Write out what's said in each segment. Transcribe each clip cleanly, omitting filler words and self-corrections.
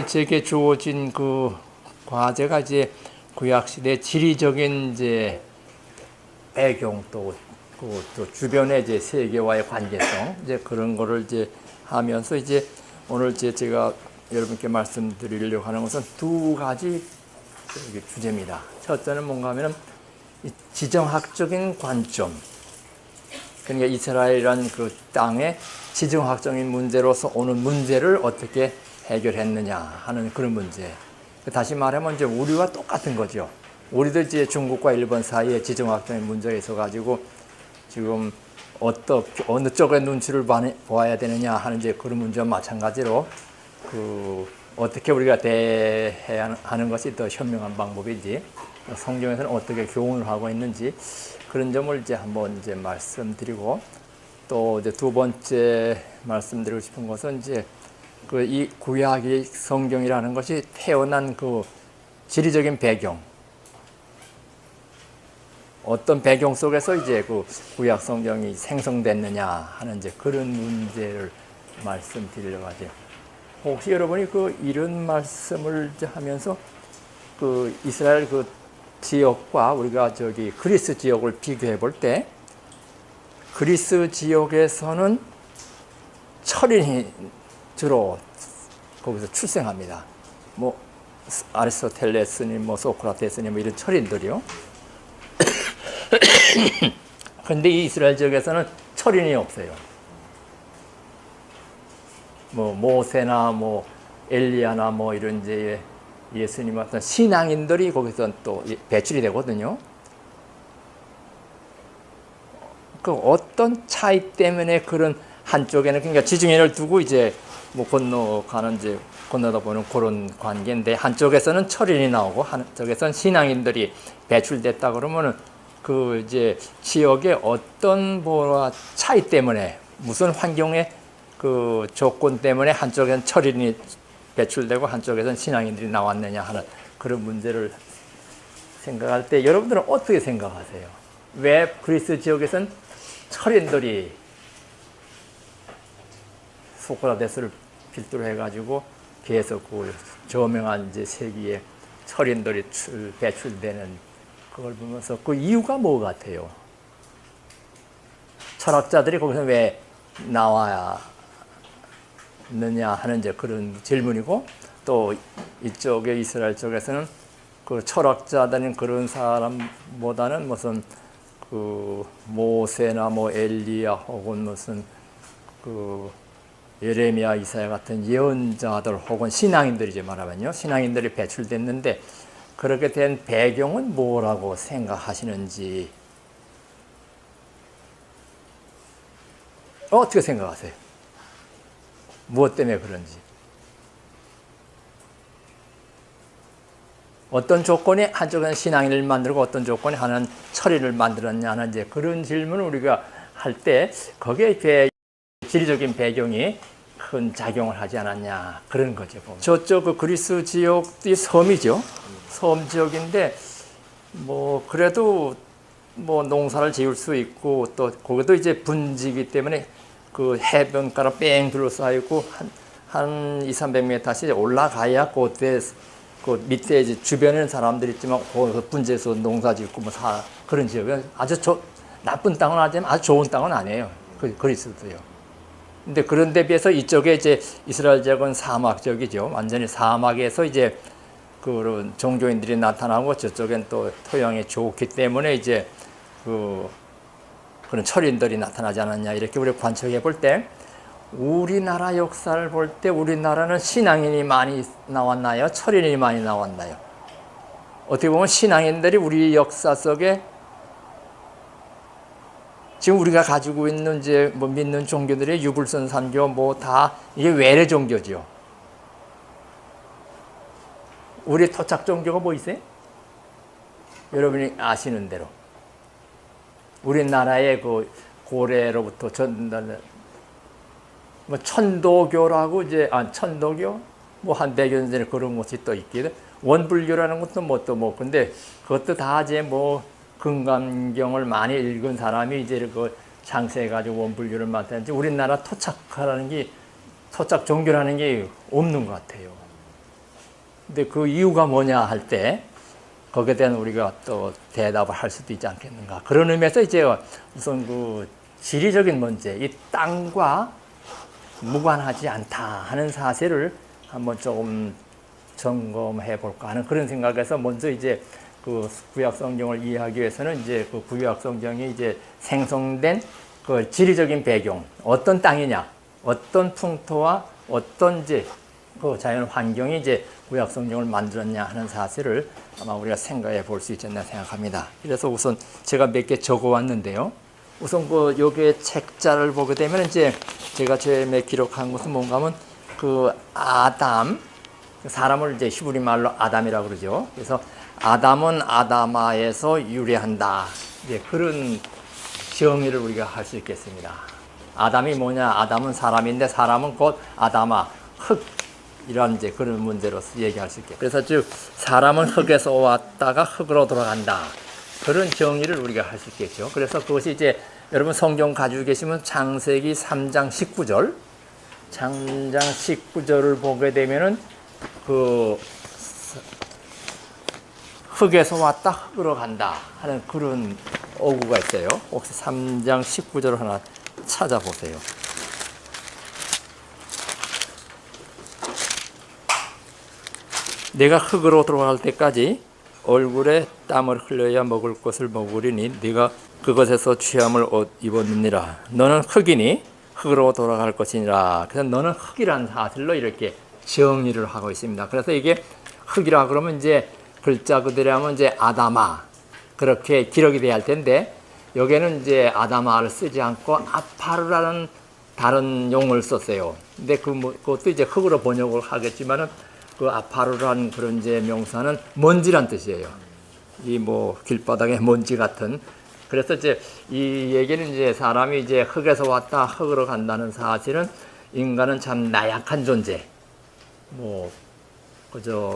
제게 주어진 그 과제가 이제 구약시대 지리적인 이제 배경 또 주변의 이제 세계와의 관계성 이제 그런 거를 이제 하면서 이제 오늘 이제 제가 여러분께 말씀드리려고 하는 것은 두 가지 주제입니다. 첫째는 뭔가 하면은 지정학적인 관점. 그러니까 이스라엘이란 그 땅의 지정학적인 문제로서 오는 문제를 어떻게 해결했느냐 하는 그런 문제. 다시 말하면 이제 우리와 똑같은 거죠. 우리도 이제 중국과 일본 사이에 지정학적인 문제가 있어가지고 지금 어느 쪽의 눈치를 보아야 되느냐 하는 이제 그런 문제와 마찬가지로 어떻게 우리가 대해야 하는 것이 더 현명한 방법인지 성경에서는 어떻게 교훈을 하고 있는지 그런 점을 이제 한번 이제 말씀드리고 또 이제 두 번째 말씀드리고 싶은 것은 이제 이 구약의 성경이라는 것이 태어난 그 지리적인 배경 어떤 배경 속에서 이제 그 구약 성경이 생성됐느냐 하는 이제 그런 문제를 말씀드리려고 하죠. 혹시 여러분이 이런 말씀을 하면서 이스라엘 지역과 우리가 그리스 지역을 비교해 볼 때 그리스 지역에서는 철인이 주로 거기서 출생합니다. 뭐 아리스토텔레스니 뭐 소크라테스니 뭐 이런 철인들이요. 그런데 이 이스라엘 지역에서는 철인이 없어요. 뭐 모세나 뭐 엘리야나 뭐 이런 이제 예수님 같은 신앙인들이 거기서 또 배출이 되거든요. 어떤 차이 때문에 그런 한쪽에는 그러니까 지중해를 두고 이제 뭐 건너다 보는 그런 관계인데 한쪽에서는 철인이 나오고 한쪽에서는 신앙인들이 배출됐다 그러면은 이제 지역의 어떤 차이 때문에 무슨 환경의 조건 때문에 한쪽에는 철인이 배출되고 한쪽에서는 신앙인들이 나왔느냐 하는 그런 문제를 생각할 때 여러분들은 어떻게 생각하세요? 왜 그리스 지역에서는 철인들이 소크라테스를 필두로 해가지고 계속 저명한 이제 세기에 철인들이 배출되는 그걸 보면서 그 이유가 뭐 같아요? 철학자들이 거기서 왜 나와야 느냐 하는 이제 그런 질문이고 또 이쪽에 이스라엘 쪽에서는 철학자들은 그런 사람보다는 무슨 모세나 뭐 엘리야 혹은 무슨 예레미야 이사야 같은 예언자들 혹은 신앙인들이지 말하면요 신앙인들이 배출됐는데 그렇게 된 배경은 뭐라고 생각하시는지 어떻게 생각하세요? 무엇 때문에 그런지 어떤 조건이 한쪽은 신앙인을 만들고 어떤 조건이 하나는 철인을 만들었냐는 이제 그런 질문을 우리가 할 때 거기에 지리적인 배경이 큰 작용을 하지 않았냐 그런 거죠. 저쪽 그리스 지역이 섬이죠. 섬 지역인데 뭐 그래도 뭐 농사를 지을 수 있고 또 거기도 이제 분지기 때문에 해변가로 뺑 둘러싸이고 한 200~300m씩 올라가야 그때 밑에 이제 주변에는 사람들이 있지만 거기서 분지해서 농사 짓고 뭐 그런 지역은 아주 나쁜 땅은 아니지만 아주 좋은 땅은 아니에요. 그리스도요. 근데 그런 데 비해서 이쪽에 이제 이스라엘 지역은 사막 지역이죠. 완전히 사막에서 이제 그런 종교인들이 나타나고 저쪽엔 또 토양이 좋기 때문에 이제 그런 철인들이 나타나지 않았냐 이렇게 우리가 관측해 볼 때 우리나라 역사를 볼 때 우리나라는 신앙인이 많이 나왔나요? 철인이 많이 나왔나요? 어떻게 보면 신앙인들이 우리 역사 속에 지금 우리가 가지고 있는 이제 뭐 믿는 종교들의 유불선 산교 뭐 다 이게 외래 종교죠. 우리 토착 종교가 뭐 있어요? 여러분이 아시는 대로 우리나라의 고래로부터 뭐 천도교라고 이제 천도교 뭐 한 100여 년 전에 그런 것이 또 있거든. 원불교라는 것도 근데 그것도 다 이제 뭐 금강경을 많이 읽은 사람이 이제 창세해가지고 원불교를 만드는지 우리나라 토착 종교라는 게 없는 것 같아요. 근데 그 이유가 뭐냐 할 때 거기에 대한 우리가 또 대답을 할 수도 있지 않겠는가. 그런 의미에서 이제 우선 그 지리적인 문제, 이 땅과 무관하지 않다 하는 사실을 한번 조금 점검해 볼까 하는 그런 생각에서 먼저 이제 그 구약 성경을 이해하기 위해서는 이제 그 구약 성경이 이제 생성된 그 지리적인 배경, 어떤 땅이냐, 어떤 풍토와 어떤 이제 그 자연 환경이 이제 구약 성경을 만들었냐 하는 사실을 아마 우리가 생각해 볼 수 있지 않나 생각합니다. 그래서 우선 제가 몇 개 적어 왔는데요. 우선 그 여기에 책자를 보게 되면 이제 제가 처음에 기록한 것은 뭔가 하면 그 아담, 사람을 이제 히브리 말로 아담이라고 그러죠. 그래서 아담은 아다마에서 유래한다. 이제 그런 정의를 우리가 할 수 있겠습니다. 아담이 뭐냐? 아담은 사람인데 사람은 곧 아다마, 흙. 이런 이제 그런 문제로서 얘기할 수 있겠죠. 그래서 즉 사람은 흙에서 왔다가 흙으로 돌아간다. 그런 정의를 우리가 할 수 있겠죠. 그래서 그것이 이제 여러분 성경 가지고 계시면 창세기 3장 19절, 창장 19절을 보게 되면은 그 흙에서 왔다 흙으로 간다 하는 그런 어구가 있어요. 혹시 3장 19절을 하나 찾아보세요. 내가 흙으로 돌아갈 때까지 얼굴에 땀을 흘려야 먹을 것을 먹으리니 네가 그것에서 취함을 옷 입었느니라. 너는 흙이니 흙으로 돌아갈 것이니라. 그래서 너는 흙이라는 사실로 이렇게 정의를 하고 있습니다. 그래서 이게 흙이라 그러면 이제 글자 그대로 하면 이제 아다마 그렇게 기록이 돼야 할 텐데 여기에는 이제 아다마를 쓰지 않고 아파르라는 다른 용어를 썼어요. 근데 그것도 이제 흙으로 번역을 하겠지만은 그 아파르라는 그런 이제 명사는 먼지란 뜻이에요. 이 뭐 길바닥에 먼지 같은. 그래서 이제 이 얘기는 이제 사람이 이제 흙에서 왔다 흙으로 간다는 사실은 인간은 참 나약한 존재. 뭐 그저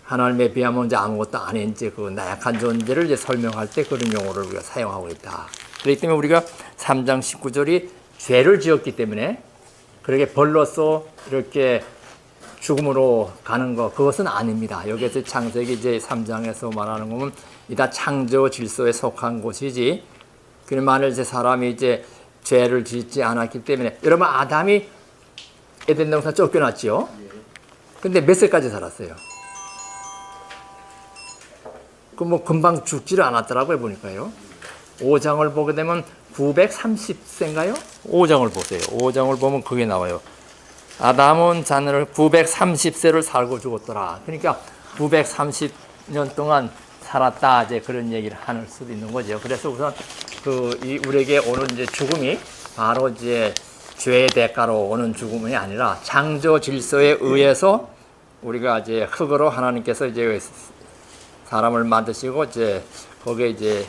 하나님에 비하면 이제 아무것도 아닌 이제 그 나약한 존재를 이제 설명할 때 그런 용어를 우리가 사용하고 있다. 그렇기 때문에 우리가 3장 19절이 죄를 지었기 때문에 그렇게 벌로서 이렇게 죽음으로 가는 것, 그것은 아닙니다. 여기에서 창세기 이제 3장에서 말하는 거면 이다 창조 질서에 속한 곳이지. 만일 이제 사람이 이제 죄를 짓지 않았기 때문에 여러분 아담이 에덴 동산 쫓겨났지요. 근데 몇 세까지 살았어요? 그 뭐 금방 죽지를 않았더라고요 보니까요. 5장을 보게 되면 930세인가요? 5장을 보세요. 5장을 보면 그게 나와요. 아담은 자녀를 930세를 살고 죽었더라. 그러니까 930년 동안 살았다. 이제 그런 얘기를 할 수도 있는 거죠. 그래서 우선 우리에게 오는 이제 죽음이 바로 이제 죄의 대가로 오는 죽음이 아니라 창조 질서에 의해서 우리가 이제 흙으로 하나님께서 이제 사람을 만드시고 이제 거기에 이제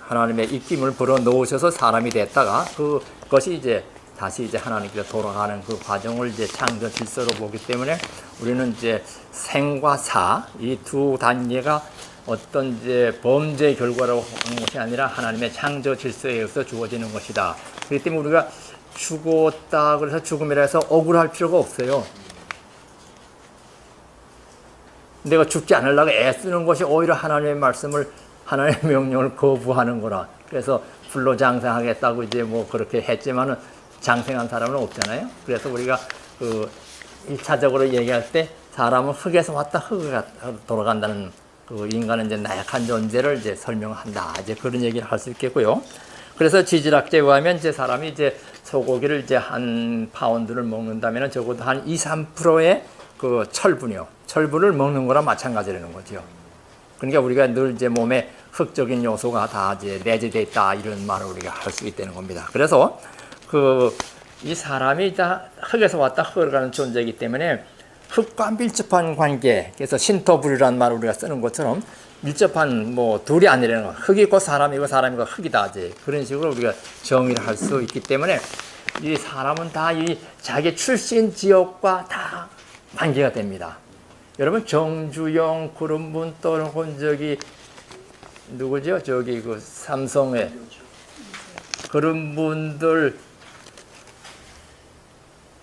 하나님의 입김을 불어 넣으셔서 사람이 됐다가 그것이 이제 다시 이제 하나님께로 돌아가는 그 과정을 이제 창조 질서로 보기 때문에 우리는 이제 생과 사 이 두 단계가 어떤 이제 범죄의 결과로 하는 것이 아니라 하나님의 창조 질서에 의해서 주어지는 것이다. 그렇기 때문에 우리가 죽었다 그래서 죽음이라 해서 억울할 필요가 없어요. 내가 죽지 않으려고 애쓰는 것이 오히려 하나님의 말씀을 하나님의 명령을 거부하는 거라. 그래서 불로 장생하겠다고 이제 뭐 그렇게 했지만은 장생한 사람은 없잖아요. 그래서 우리가 그 1차적으로 얘기할 때 사람은 흙에서 왔다 흙으로 돌아간다는 그 인간은 이제 나약한 존재를 이제 설명한다. 이제 그런 얘기를 할 수 있겠고요. 그래서 지질학자에 의하면 이제 사람이 이제 소고기를 이제 한 파운드를 먹는다면 적어도 한 2, 3%의 그 철분을 먹는 거랑 마찬가지라는 거죠. 그러니까 우리가 늘 이제 몸에 흙적인 요소가 다 이제 내재되어 있다 이런 말을 우리가 할 수 있다는 겁니다. 그래서 이 사람이 다 흙에서 왔다 흙으로 가는 존재이기 때문에 흙과 밀접한 관계, 그래서 신토불이라는 말을 우리가 쓰는 것처럼 밀접한 뭐 둘이 아니라는 거, 흙이고 사람이고 사람이고 흙이다 이제 그런 식으로 우리가 정의를 할 수 있기 때문에 이 사람은 다 이 자기 출신 지역과 다 관계가 됩니다. 여러분 정주영 그런 분 또는 저기 누구죠? 저기 그 삼성의 그런 분들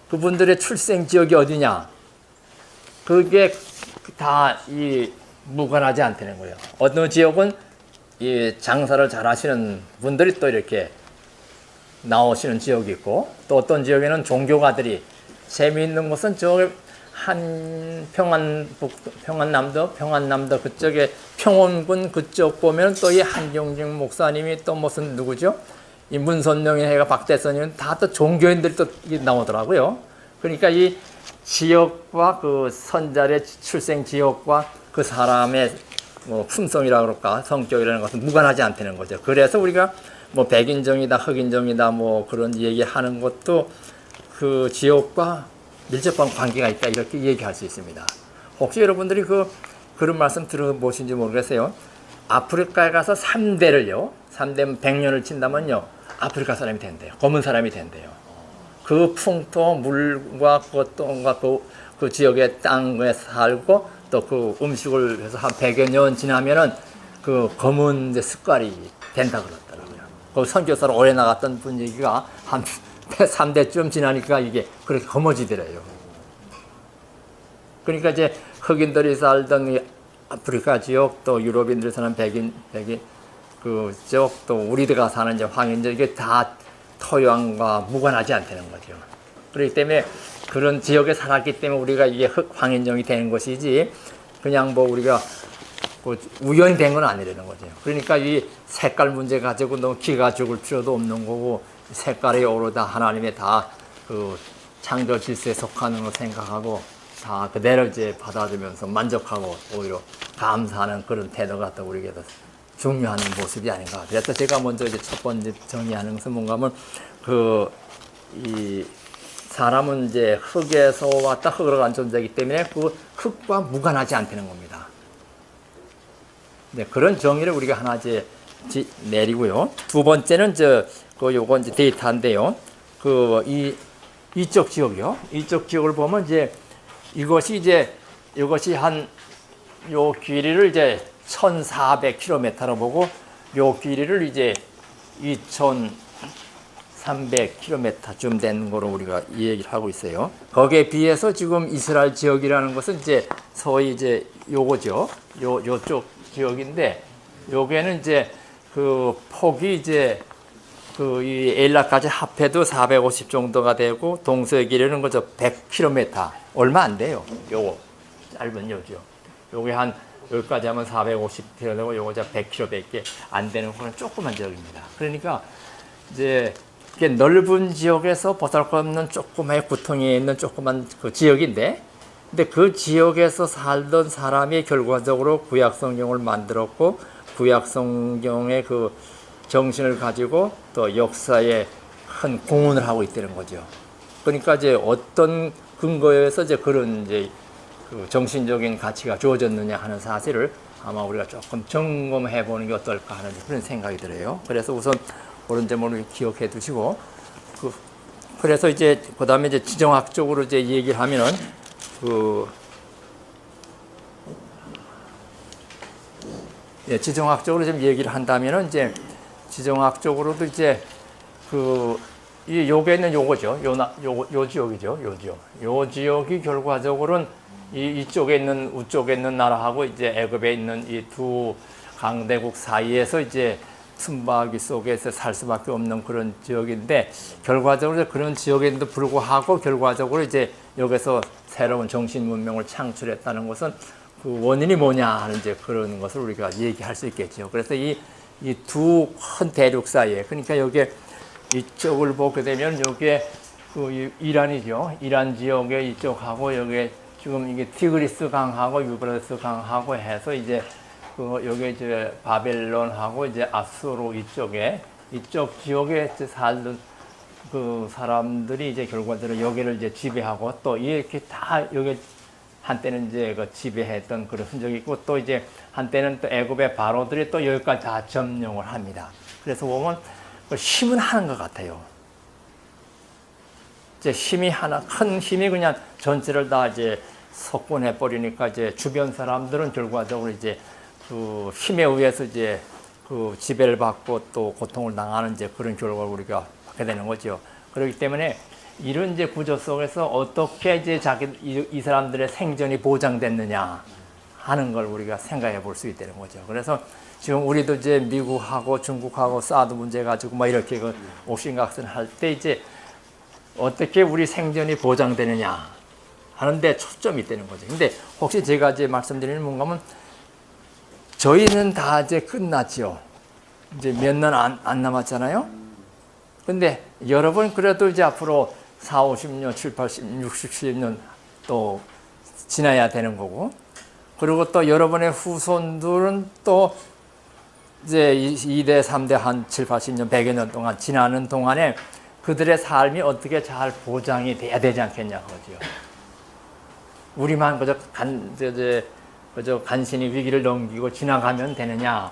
그분들의 출생 지역이 어디냐? 그게 다 이 무관하지 않다는 거예요. 어느 지역은 이 장사를 잘 하시는 분들이 또 이렇게 나오시는 지역이 있고, 또 어떤 지역에는 종교가들이, 재미있는 것은 저 한 평안남도 그쪽에 평원군 그쪽 보면 또 이 한경직 목사님이 또 무슨 누구죠? 이 문선명이 해가 박대선이는 다 또 종교인들이 또 나오더라고요. 그러니까 이 지역과 그 선자의 출생 지역과 그 사람의 뭐 품성이라 그럴까 성격이라는 것은 무관하지 않다는 거죠. 그래서 우리가 뭐 백인종이다 흑인종이다 뭐 그런 얘기하는 것도 그 지역과 밀접한 관계가 있다 이렇게 얘기할 수 있습니다. 혹시 여러분들이 그런 말씀 들어보신지 모르겠어요. 아프리카에 가서 3대면 100년을 친다면요 아프리카 사람이 된대요. 검은 사람이 된대요. 그 풍토, 물과 그 지역의 땅에 살고 또 그 음식을 해서 한 100여 년 지나면은 그 검은 색깔이 된다 그러더라고요. 그 선교사로 오래 나갔던 분 얘기가 한 3대쯤 지나니까 이게 그렇게 검어지더래요. 그러니까 이제 흑인들이 살던 이 아프리카 지역 또 유럽인들이 사는 백인 그 지역 또 우리들가 사는 이제 황인들 이게 다 토양과 무관하지 않다는 거죠. 그렇기 때문에 그런 지역에 살았기 때문에 우리가 이게 황인종이 되는 것이지 그냥 뭐 우리가 그 우연히 된 건 아니라는 거죠. 그러니까 이 색깔 문제 가지고 너무 기가 죽을 필요도 없는 거고 색깔이 오로다 하나님의 다 그 창조 질서에 속하는 걸 생각하고 다 그대로 이제 받아주면서 만족하고 오히려 감사하는 그런 태도가 또 우리에게 더 중요한 모습이 아닌가. 그래서 제가 먼저 이제 첫 번째 정의하는 것은 뭔가 하면 이 사람은 이제 흙에서 왔다 흙으로 간 존재이기 때문에 그 흙과 무관하지 않다는 겁니다. 네, 그런 정의를 우리가 하나 이제 내리고요. 두 번째는 요건 이제 데이터인데요. 이쪽 지역이요. 이쪽 지역을 보면 이것이 요 길이를 이제 1,400km로 보고 요 길이를 이제 2,300km쯤 된 거로 우리가 이 얘기를 하고 있어요. 거기에 비해서 지금 이스라엘 지역이라는 것은 이제 소위 이제 요거죠. 요쪽 지역인데 여기에는 이제 그 폭이 이제 이 엘라까지 합해도 450 정도가 되고 동서의 길이는 그저 100km 얼마 안 돼요. 요거 짧은 요죠. 요게 한 여기까지 하면 450km 되고 요거 100km밖에 안 되는 그런 조그만 지역입니다. 그러니까 이제 이게 넓은 지역에서 보잘것없는 조그마한 구통에 있는 조그만 그 지역인데, 근데 그 지역에서 살던 사람이 결과적으로 구약 성경을 만들었고 구약 성경의 그 정신을 가지고 또 역사에 큰 공헌을 하고 있다는 거죠. 그러니까 이제 어떤 근거에서 이제 그런 이제 그 정신적인 가치가 주어졌느냐 하는 사실을 아마 우리가 조금 점검해 보는 게 어떨까 하는 그런 생각이 들어요. 그래서 우선 그런 점을 기억해 두시고 그래서 이제 그다음에 이제 지정학적으로 이제 얘기를 하면은 지정학적으로 좀 얘기를 한다면은 이제 지정학적으로도 이제 요게 있는 요거죠. 요 지역이죠. 요 지역이 결과적으로는 이쪽에 있는 우쪽에 있는 나라하고 이제 애굽에 있는 이 두 강대국 사이에서 이제 순박이 속에서 살 수밖에 없는 그런 지역인데 결과적으로 그런 지역에도 불구하고 결과적으로 이제 여기서 새로운 정신 문명을 창출했다는 것은 그 원인이 뭐냐 하는 이제 그런 것을 우리가 얘기할 수 있겠죠. 그래서 이 두 큰 대륙 사이에 그러니까 여기에 이쪽을 보게 되면 여기에 이란이죠. 이란 지역의 이쪽하고 여기에 지금 이게 티그리스 강하고 유브라데스 강하고 해서 이제 여기 이제 바벨론하고 이제 아수르 이쪽 지역에 살던 그 사람들이 이제 결과적으로 여기를 이제 지배하고 또 이렇게 다 여기 한때는 이제 그 지배했던 그런 흔적이 있고 또 이제 한때는 또 애굽의 바로들이 또 여기까지 다 점령을 합니다. 그래서 보면 힘은 하는 것 같아요. 이제 큰 힘이 그냥 전체를 다 이제 석권해 버리니까 이제 주변 사람들은 결과적으로 이제 그 힘에 의해서 이제 그 지배를 받고 또 고통을 당하는 이제 그런 결과를 우리가 받게 되는 거죠. 그렇기 때문에 이런 이제 구조 속에서 어떻게 이제 이 사람들의 생존이 보장됐느냐 하는 걸 우리가 생각해 볼 수 있다는 거죠. 그래서 지금 우리도 이제 미국하고 중국하고 사드 문제 가지고 뭐 이렇게 그 옥신각신 할 때 이제 어떻게 우리 생존이 보장되느냐 하는데 초점이 있다는 거죠. 근데 혹시 제가 이제 말씀드리는 뭔가면 저희는 다 이제 끝났죠. 이제 몇 년 안 남았잖아요. 근데 여러분 그래도 이제 앞으로 4, 50년, 7, 80, 60, 70년 또 지나야 되는 거고, 그리고 또 여러분의 후손들은 또 이제 2대, 3대 한 7, 80년, 100여 년 동안 지나는 동안에 그들의 삶이 어떻게 잘 보장이 돼야 되지 않겠냐 그거죠. 우리만 그저 간신히 위기를 넘기고 지나가면 되느냐.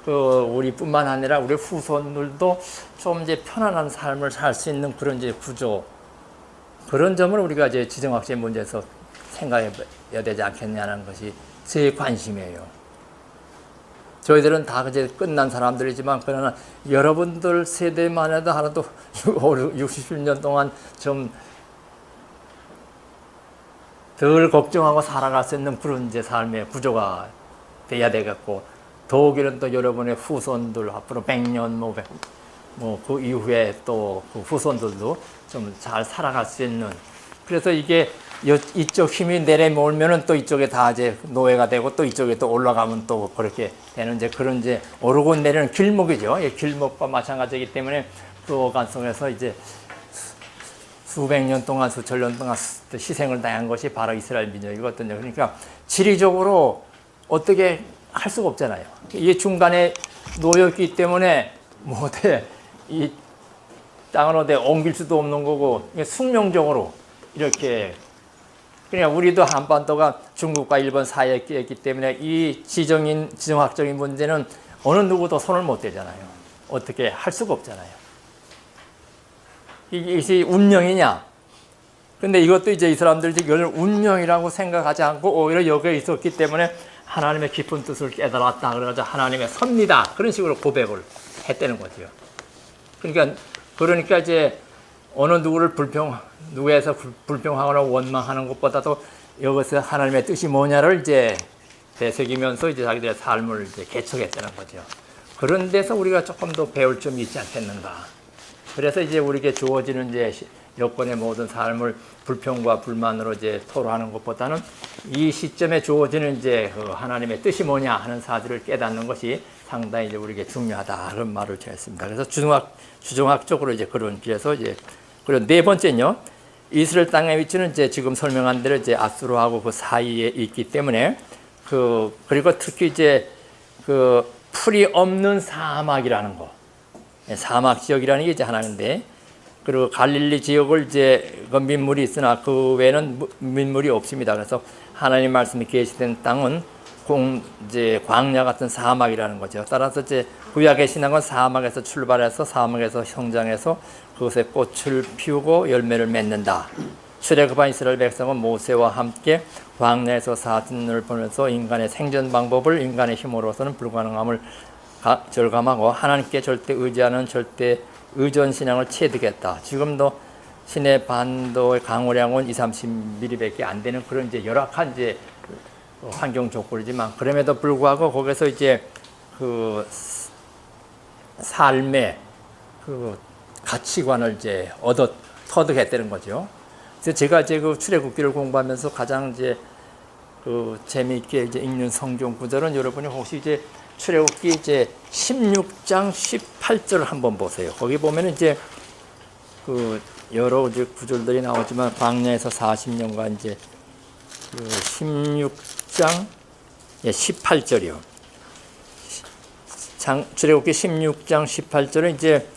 우리뿐만 아니라 우리 후손들도 좀 이제 편안한 삶을 살 수 있는 그런 이제 구조, 그런 점을 우리가 이제 지정학적 문제에서 생각해야 되지 않겠냐는 것이 제 관심이에요. 저희들은 다 이제 끝난 사람들이지만, 그러나 여러분들 세대만 해도 하나도 60년 동안 좀 덜 걱정하고 살아갈 수 있는 그런 이제 삶의 구조가 돼야 되겠고, 더욱이는 또 여러분의 후손들 앞으로 100년 그 이후에 또 그 후손들도 좀 잘 살아갈 수 있는, 그래서 이게 이쪽 힘이 내려몰면은 또 이쪽에 다 이제 노예가 되고 또 이쪽에 또 올라가면 또 그렇게 되는 이제 그런 이제 오르고 내리는 길목이죠. 이 길목과 마찬가지이기 때문에 그 어간 속에서 이제 수백 년 동안 수천 년 동안 희생을 당한 것이 바로 이스라엘 민족이거든요. 그러니까 지리적으로 어떻게 할 수가 없잖아요. 이게 중간에 놓였기 때문에 뭐 어때 이 땅을 어디 옮길 수도 없는 거고, 숙명적으로 이렇게, 그러니까 우리도 한반도가 중국과 일본 사이에 끼었기 때문에 이 지정학적인 문제는 어느 누구도 손을 못 대잖아요. 어떻게 할 수가 없잖아요. 이것이 운명이냐? 근데 이것도 이제 이 사람들이 이걸 운명이라고 생각하지 않고 오히려 여기에 있었기 때문에 하나님의 깊은 뜻을 깨달았다. 그래가지고 하나님의 섭니다. 그런 식으로 고백을 했다는 거죠. 그러니까 이제 어느 누구에서 불평하거나 원망하는 것보다도 여기서 하나님의 뜻이 뭐냐를 이제 되새기면서 이제 자기들의 삶을 이제 개척했다는 거죠. 그런 데서 우리가 조금 더 배울 점이 있지 않겠는가. 그래서 이제 우리에게 주어지는 이제 여건의 모든 삶을 불평과 불만으로 이제 토로하는 것보다는 이 시점에 주어지는 이제 그 하나님의 뜻이 뭐냐 하는 사실을 깨닫는 것이 상당히 이제 우리에게 중요하다 그런 말을 했습니다. 그래서 주종학적으로 이제 그런 길에서 이제, 그리고 네 번째는요, 이스라엘 땅의 위치는 이제 지금 설명한 대로 이제 아수르하고 그 사이에 있기 때문에 그리고 특히 이제 그 풀이 없는 사막이라는 거, 사막 지역이라는 게 이제 하나인데, 그리고 갈릴리 지역을 이제 그 민물이 있으나 그 외에는 민물이 없습니다. 그래서 하나님 말씀이 계시된 땅은 이제 광야 같은 사막이라는 거죠. 따라서 이제 구약의 신앙은 사막에서 출발해서 사막에서 성장해서 그것에 꽃을 피우고 열매를 맺는다. 출애굽한 이스라엘 백성은 모세와 함께 광야에서 40년을 보내서 인간의 생존 방법을 인간의 힘으로서는 불가능함을 절감하고 하나님께 절대 의지하는 절대 의존 신앙을 체득했다. 지금도 시내 반도의 강우량은 20-30mm밖에 안 되는 그런 이제 열악한 이제 환경 조건이지만, 그럼에도 불구하고 거기서 이제 그 삶의 그 가치관을 이제 터득했다는 거죠. 그래서 제가 이제 그 출애굽기를 공부하면서 가장 이제 그 재미있게 이제 읽는 성경 구절은, 여러분이 혹시 이제 출애굽기 이제 16장 18절을 한번 보세요. 거기 보면 이제 그 여러 이제 구절들이 나오지만 광야에서 40년간 이제 그 16장 18절이요. 출애굽기 16장 18절은 이제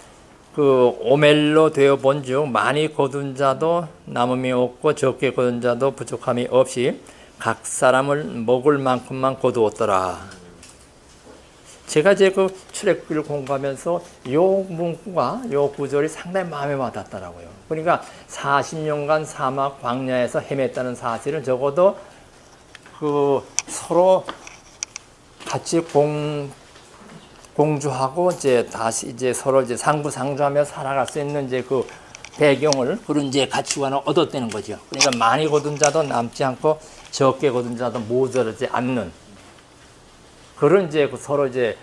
그 오멜로 되어 본즉 많이 거둔 자도 남음이 없고 적게 거둔 자도 부족함이 없이 각 사람을 먹을 만큼만 거두었더라. 제가 이제 그 출애굽기를 공부하면서 요 문구가 요 구절이 상당히 마음에 와닿더라고요. 그러니까 40년간 사막 광야에서 헤맸다는 사실은 적어도 그 서로 같이 공주하고 이제 다시 이제 서로 이제 상부상조하며 살아갈 수 있는 이제 그 배경을 그런 이제 가치관을 얻었다는 거죠. 그러니까 많이 거둔 자도 남지 않고 적게 거둔 자도 모자르지 않는 그런 이제 그 서로 이제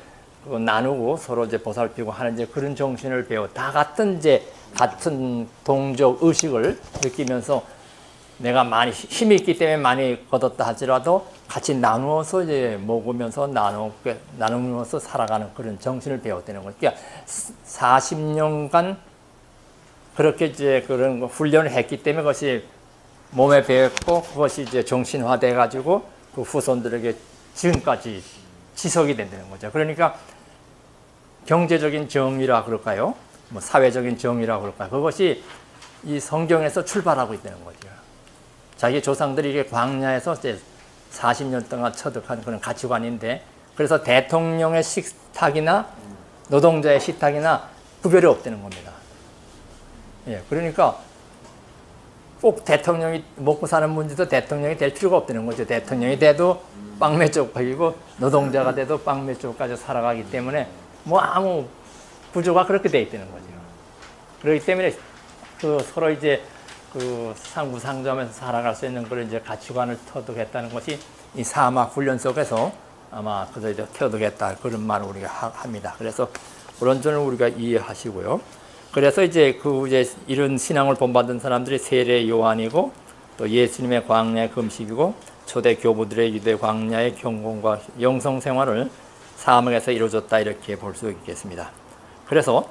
그 나누고 서로 이제 보살피고 하는 이제 그런 정신을 배워 다 같은 이제 같은 동족 의식을 느끼면서 내가 많이 힘이 있기 때문에 많이 거뒀다 하더라도 같이 나누어서 이제 먹으면서 나누면서 살아가는 그런 정신을 배웠다는 거죠. 그러니까 40년간 그렇게 이제 그런 훈련을 했기 때문에 그것이 몸에 배웠고 그것이 이제 정신화돼 가지고 그 후손들에게 지금까지 지속이 된다는 거죠. 그러니까 경제적인 정의라 그럴까요? 뭐 사회적인 정의라 그럴까요? 그것이 이 성경에서 출발하고 있다는 거죠. 자기 조상들이 이게 광야에서 이제 40년 동안 터득한 그런 가치관인데 그래서 대통령의 식탁이나 노동자의 식탁이나 구별이 없다는 겁니다. 예, 그러니까 꼭 대통령이 먹고 사는 문제도 대통령이 될 필요가 없다는 거죠. 대통령이 돼도 빵매 쪽팔리고 노동자가 돼도 빵매 쪽까지 살아가기 때문에 뭐 아무 구조가 그렇게 돼 있다는 거죠. 그렇기 때문에 그 서로 이제 그 상부상조하면서 살아갈 수 있는 그런 이제 가치관을 터득했다는 것이 이 사막 훈련 속에서 아마 그들이 터득했다 그런 말을 우리가 합니다. 그래서 그런 점을 우리가 이해하시고요. 그래서 이제 그 이제 이런 신앙을 본받은 사람들이 세례 요한이고 또 예수님의 광야의 금식이고 초대 교부들의 유대 광야의 경공과 영성 생활을 사막에서 이루어졌다 이렇게 볼 수 있겠습니다. 그래서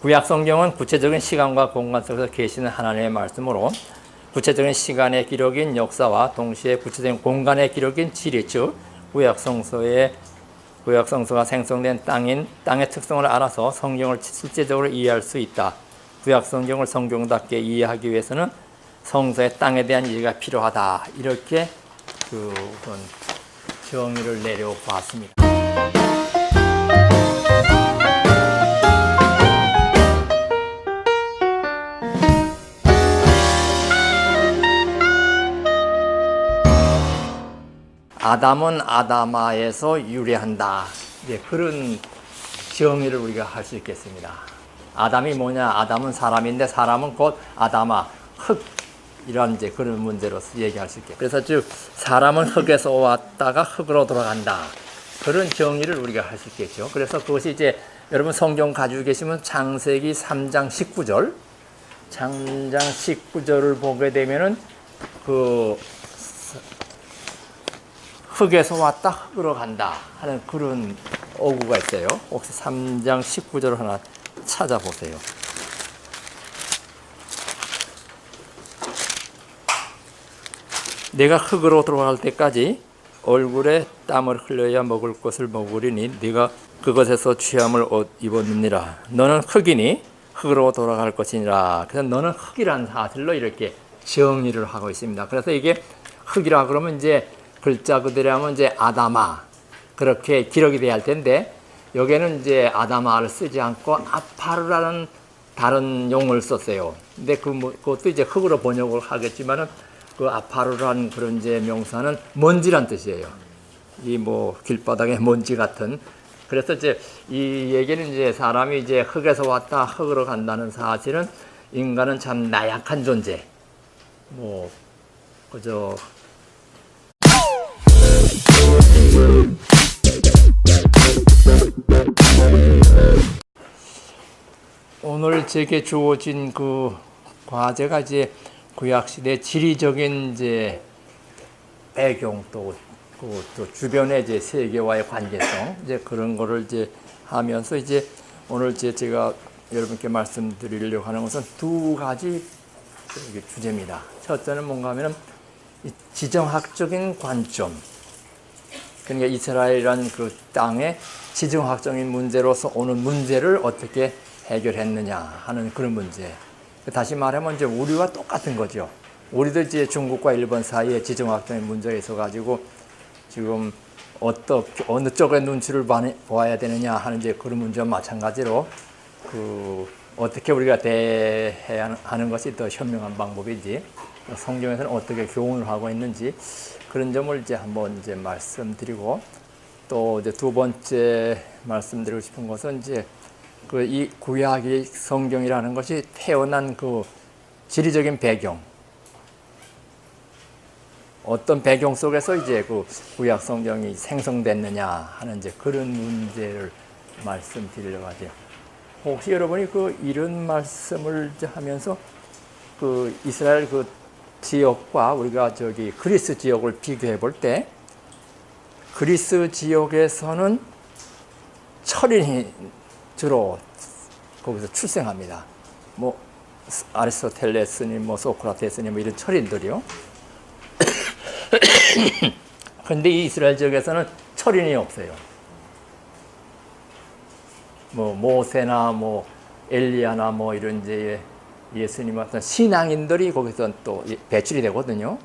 구약 성경은 구체적인 시간과 공간 속에서 계시는 하나님의 말씀으로 구체적인 시간의 기록인 역사와 동시에 구체적인 공간의 기록인 지리 즉 구약 성서가 생성된 땅의 특성을 알아서 성경을 실제적으로 이해할 수 있다. 구약 성경을 성경답게 이해하기 위해서는 성서의 땅에 대한 이해가 필요하다. 이렇게 그런 정의를 내려보았습니다. 아담은 아다마에서 유래한다. 이제 그런 정의를 우리가 할 수 있겠습니다. 아담이 뭐냐? 아담은 사람인데 사람은 곧 아다마, 흙 이런 이제 그런 문제로서 얘기할 수 있겠죠. 그래서 즉 사람은 흙에서 왔다가 흙으로 돌아간다. 그런 정의를 우리가 할 수 있겠죠. 그래서 그것이 이제 여러분 성경 가지고 계시면 창세기 3장 19절, 창장 19절을 보게 되면은 그 흙에서 왔다 흙으로 간다 하는 그런 어구가 있어요. 혹시 3장 19절을 하나 찾아보세요. 내가 흙으로 돌아갈 때까지 얼굴에 땀을 흘려야 먹을 것을 먹으리니 네가 그것에서 취함을 옷 입었느니라. 너는 흙이니 흙으로 돌아갈 것이니라. 그래서 너는 흙이라는 사실로 이렇게 정의를 하고 있습니다. 그래서 이게 흙이라 그러면 이제 글자 그대로 하면 이제 아다마 그렇게 기록이 돼야 할 텐데 여기에는 이제 아다마를 쓰지 않고 아파르라는 다른 용어를 썼어요. 근데 그것도 이제 흙으로 번역을 하겠지만은 그 아파르라는 그런 이제 명사는 먼지란 뜻이에요. 이 뭐 길바닥에 먼지 같은. 그래서 이제 이 얘기는 이제 사람이 이제 흙에서 왔다 흙으로 간다는 사실은 인간은 참 나약한 존재. 뭐 그저 오늘 제게 주어진 그 과제가 이제 구약시대 지리적인 이제 배경 또 주변의 이제 세계와의 관계성 이제 그런 거를 이제 하면서 이제 오늘 제가 여러분께 말씀드리려고 하는 것은 두 가지 주제입니다. 첫째는 뭔가 하면은 지정학적인 관점. 그러니까 이스라엘이라는 그 땅의 지정학적인 문제로서 오는 문제를 어떻게 해결했느냐 하는 그런 문제. 다시 말하면 이제 우리와 똑같은 거죠. 우리도 이제 중국과 일본 사이에 지정학적인 문제가 있어가지고 지금 어느 쪽의 눈치를 보아야 되느냐 하는 이제 그런 문제와 마찬가지로 어떻게 우리가 대해야 하는 것이 더 현명한 방법인지 성경에서는 어떻게 교훈을 하고 있는지 그런 점을 이제 한번 이제 말씀드리고 또 이제 두 번째 말씀드리고 싶은 것은 이제 그 이 구약의 성경이라는 것이 태어난 그 지리적인 배경, 어떤 배경 속에서 이제 그 구약 성경이 생성됐느냐 하는 이제 그런 문제를 말씀드리려고 하죠. 혹시 여러분이 그 이런 말씀을 하면서 그 이스라엘 그 지역과 우리가 저기 그리스 지역을 비교해 볼 때 그리스 지역에서는 철인이 주로 거기서 출생합니다. 뭐 아리스토텔레스니 뭐 소크라테스니 뭐 이런 철인들이요. 그런데 이 이스라엘 지역에서는 철인이 없어요. 뭐 모세나 뭐 엘리야나 뭐 이런 이제 예수님 같은 신앙인들이 거기서 또 배출이 되거든요.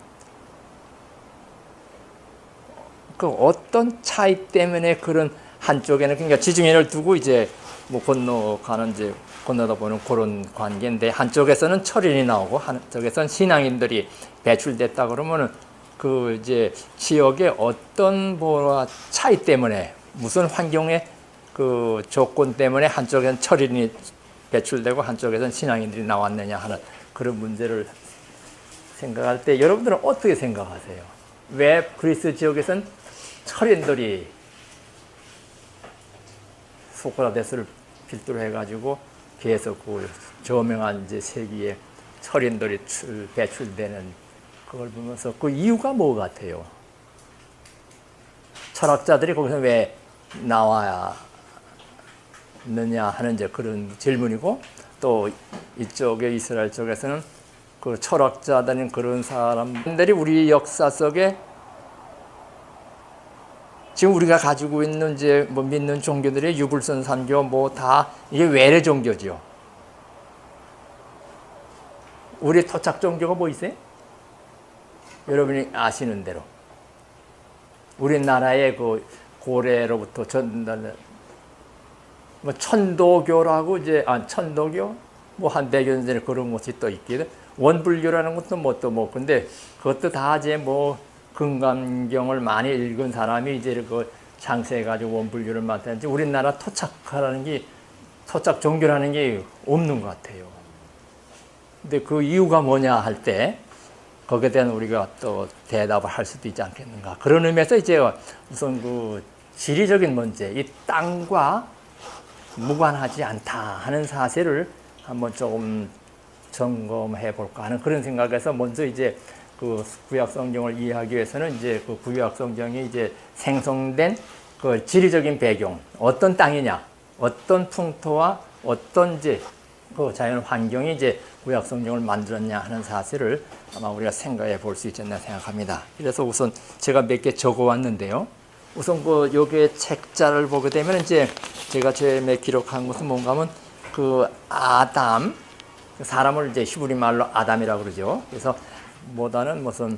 그 어떤 차이 때문에 그런 한쪽에는 그러니까 지중해를 두고 이제 뭐 건너가는 이제 건너다 보는 그런 관계인데 한쪽에서는 철인이 나오고 한쪽에서는 신앙인들이 배출됐다 그러면은 그 이제 지역의 어떤 뭐라 차이 때문에 무슨 환경의 그 조건 때문에 한쪽에는 철인이 배출되고 한쪽에서는 신앙인들이 나왔느냐 하는 그런 문제를 생각할 때 여러분들은 어떻게 생각하세요? 왜 그리스 지역에서는 철인들이 소크라테스를 필두로 해가지고 계속 그 저명한 이제 세기에 철인들이 배출되는 그걸 보면서 그 이유가 뭐 같아요? 철학자들이 거기서 왜 나와야 느냐 하는 이제 그런 질문이고 또 이쪽에 이스라엘 쪽에서는 그 철학자들인 그런 사람들이 우리 역사 속에 지금 우리가 가지고 있는 이제 뭐 믿는 종교들의 유불선 산교 뭐 다 이게 외래 종교죠. 우리 토착 종교가 뭐 있어요? 여러분이 아시는 대로 우리나라의 그 고래로부터 전달 뭐 천도교라고 이제 천도교 뭐 한 100여 년 전에 그런 것이 또 있거든. 원불교라는 것도 뭐 또 뭐 근데 그것도 다 이제 뭐 금강경을 많이 읽은 사람이 이제 그 창세해 가지고 원불교를 만드는지 우리나라 토착하라는 게 토착 종교라는 게 없는 것 같아요. 근데 그 이유가 뭐냐 할 때 거기에 대한 우리가 또 대답을 할 수도 있지 않겠는가. 그런 의미에서 이제 우선 그 지리적인 문제, 이 땅과 무관하지 않다 하는 사실을 한번 조금 점검해 볼까 하는 그런 생각에서 먼저 이제 그 구약 성경을 이해하기 위해서는 이제 그 구약 성경이 이제 생성된 그 지리적인 배경, 어떤 땅이냐, 어떤 풍토와 어떤 이제 그 자연 환경이 이제 구약 성경을 만들었냐 하는 사실을 아마 우리가 생각해 볼 수 있지 않나 생각합니다. 그래서 우선 제가 몇 개 적어 왔는데요. 우선 그 여기에 책자를 보게 되면 이제 제가 처음에 기록한 것은 뭔가 하면 그 아담, 사람을 이제 히브리 말로 아담이라고 그러죠. 그래서 보다는 무슨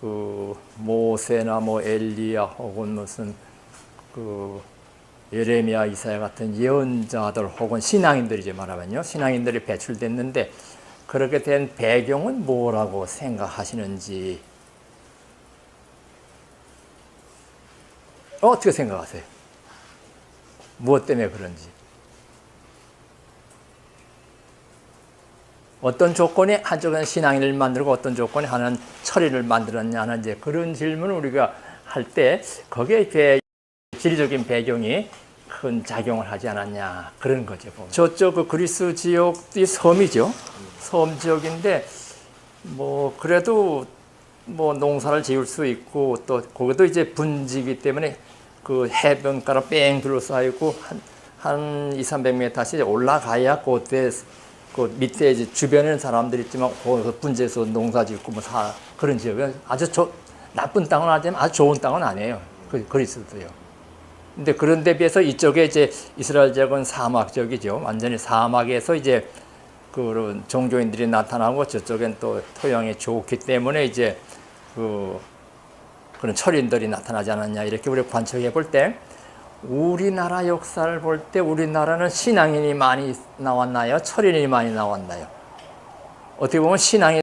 그 모세나 뭐 엘리야 혹은 무슨 그 예레미야 이사야 같은 예언자들 혹은 신앙인들이지 말하면요. 신앙인들이 배출됐는데 그렇게 된 배경은 뭐라고 생각하시는지 어떻게 생각하세요? 무엇 때문에 그런지 어떤 조건이 한쪽은 신앙인을 만들고 어떤 조건이 하나는 철인을 만들었냐는 이제 그런 질문을 우리가 할 때 거기에 지리적인 배경이 큰 작용을 하지 않았냐 그런 거죠. 보면. 저쪽 그 그리스 지역이 섬이죠. 섬 지역인데 뭐 그래도 뭐 농사를 지을 수 있고 또 거기도 이제 분지기 때문에 그 해변가로 뺑 둘러싸이고 한 200~300m씩 올라가야 그때 그 밑에 이제 주변에는 사람들이 있지만 그 분지에서 농사 짓고 뭐 그런 지역은 아주 나쁜 땅은 아니지만 아주 좋은 땅은 아니에요. 그리스도요. 근데 그런 데 비해서 이쪽에 이제 이스라엘 지역은 사막 지역이죠. 완전히 사막에서 이제 그런 종교인들이 나타나고 저쪽엔 또 토양이 좋기 때문에 이제 그런 철인들이 나타나지 않았냐 이렇게 우리가 관측해 볼 때 우리나라 역사를 볼 때 우리나라는 신앙인이 많이 나왔나요? 철인이 많이 나왔나요? 어떻게 보면 신앙이